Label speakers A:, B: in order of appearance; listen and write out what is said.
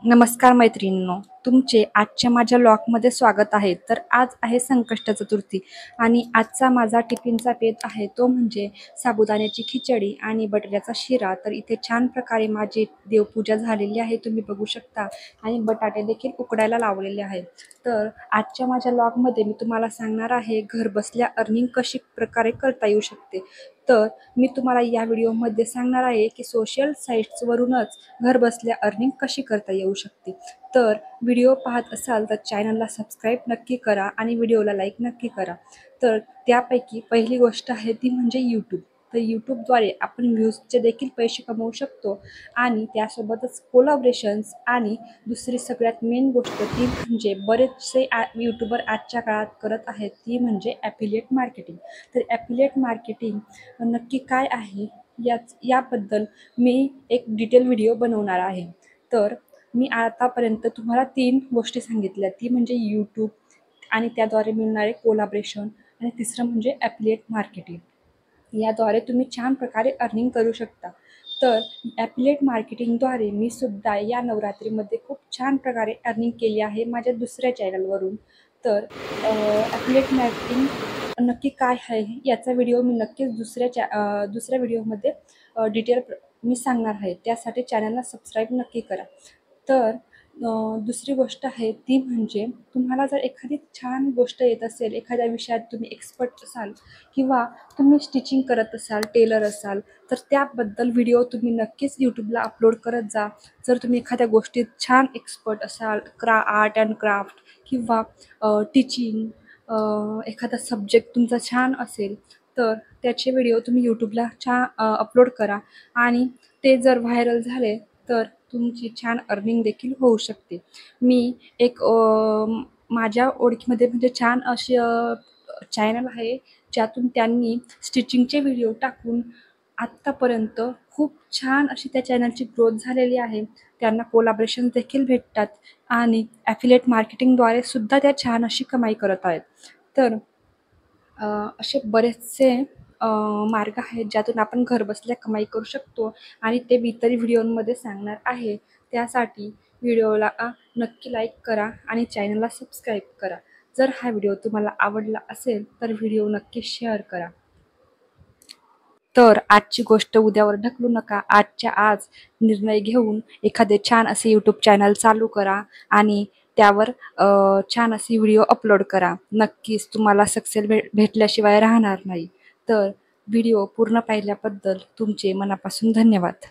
A: नमस्कार मैत्रिणींनो, तुमचे आजच्या माझ्या व्लॉगमध्ये स्वागत आहे. तर आज आहे संकष्ट चतुर्थी आणि आजचा माझा टिफिनचा बेत आहे तो म्हणजे साबुदाण्याची खिचडी आणि बटाट्याचा शिरा. तर इथे छान प्रकारे माझी देवपूजा झालेली आहे, तुम्ही बघू शकता, आणि बटाटे देखील उकडायला लावलेले आहेत. तर आजच्या माझ्या व्लॉगमध्ये मी तुम्हाला सांगणार आहे घरबसल्या अर्निंग कशी प्रकारे करता येऊ शकते. तर मी तुम्हाला या व्हिडिओमध्ये सांगणार आहे की सोशल साईट्सवरूनच घरबसल्या अर्निंग कशी करता येऊ शकते. तर व्हिडिओ पाहत असाल तर चॅनलला सबस्क्राईब नक्की करा आणि व्हिडिओला लाईक नक्की करा. तर त्यापैकी पहिली गोष्ट आहे ती म्हणजे यूट्यूब. तर यूट्यूबद्वारे आपण व्ह्यूजचे देखील पैसे कमवू शकतो आणि त्यासोबतच कोलॅबोरेशन्स, आणि दुसरी सगळ्यात मेन गोष्ट ती म्हणजे बरेचसे यूट्यूबर आजच्या काळात करत आहेत ती म्हणजे ॲफिलिएट मार्केटिंग. तर ॲफिलिएट मार्केटिंग नक्की काय आहे याबद्दल मी एक डिटेल व्हिडिओ बनवणार आहे. तर मी आतापर्यंत तुम्हाला 3 गोष्टी सांगितल्या, ती म्हणजे यूट्यूब आणि त्याद्वारे मिळणारे कोलॅबोरेशन, आणि तिसरं म्हणजे ॲफिलिएट मार्केटिंग. याद्वारे तुम्ही छान प्रकारे अर्निंग करू शकता. तर ॲफिलिएट मार्केटिंगद्वारे मी सुद्धा या नवरात्रीमध्ये खूप छान प्रकारे अर्निंग केली आहे माझ्या दुसऱ्या चॅनलवरून. तर ॲफिलिएट मार्केटिंग नक्की काय आहे याचा व्हिडिओ मी नक्कीच दुसऱ्या व्हिडिओमध्ये डिटेल मी सांगणार आहे. त्यासाठी चॅनलला सबस्क्राईब नक्की करा. तर दुसरी गोष्ट आहे ती म्हणजे तुम्हाला जर एखादी छान गोष्ट येत असेल, एखाद्या विषयात तुम्ही एक्सपर्ट असाल किंवा तुम्ही स्टिचिंग करत असाल, टेलर असाल, तर त्याबद्दल व्हिडिओ तुम्ही नक्कीच यूट्यूबला अपलोड करत जा. जर तुम्ही एखाद्या गोष्टीत छान एक्सपर्ट असाल, आर्ट अँड क्राफ्ट किंवा टीचिंग, एखादा सब्जेक्ट तुमचा छान असेल, तर त्याचे व्हिडिओ तुम्ही यूट्यूबला अपलोड करा आणि ते जर व्हायरल झाले तर तुमची छान अर्निंग देखील होऊ शकते. मी एक माझ्या ओळखीमध्ये म्हणजे छान अशी चॅनल आहे, ज्यातून त्यांनी स्टिचिंगचे व्हिडिओ टाकून आत्तापर्यंत खूप छान अशी त्या चॅनलची ग्रोथ झालेली आहे. त्यांना कोलॅबोरेशन देखील भेटतात आणि ॲफिलिएट मार्केटिंगद्वारे सुद्धा त्या छान अशी कमाई करत आहेत. तर असे बरेचसे मार्ग आहेत ज्यातून आपण घरबसल्या कमाई करू शकतो आणि ते मी इतर व्हिडिओमध्ये सांगणार आहे. त्यासाठी व्हिडिओला नक्की लाईक करा आणि चॅनलला सबस्क्राईब करा. जर हा व्हिडिओ तुम्हाला आवडला असेल तर व्हिडिओ नक्की शेअर करा. तर आजची गोष्ट उद्यावर ढकलू नका. आजच्या आज निर्णय घेऊन एखादे छान असे यूट्यूब चॅनल चालू करा आणि त्यावर छान असे व्हिडिओ अपलोड करा. नक्कीच तुम्हाला सक्सेस भेटल्याशिवाय राहणार नाही. तर व्हिडिओ पूर्ण पाहिल्याबद्दल तुमचे मनापासून धन्यवाद.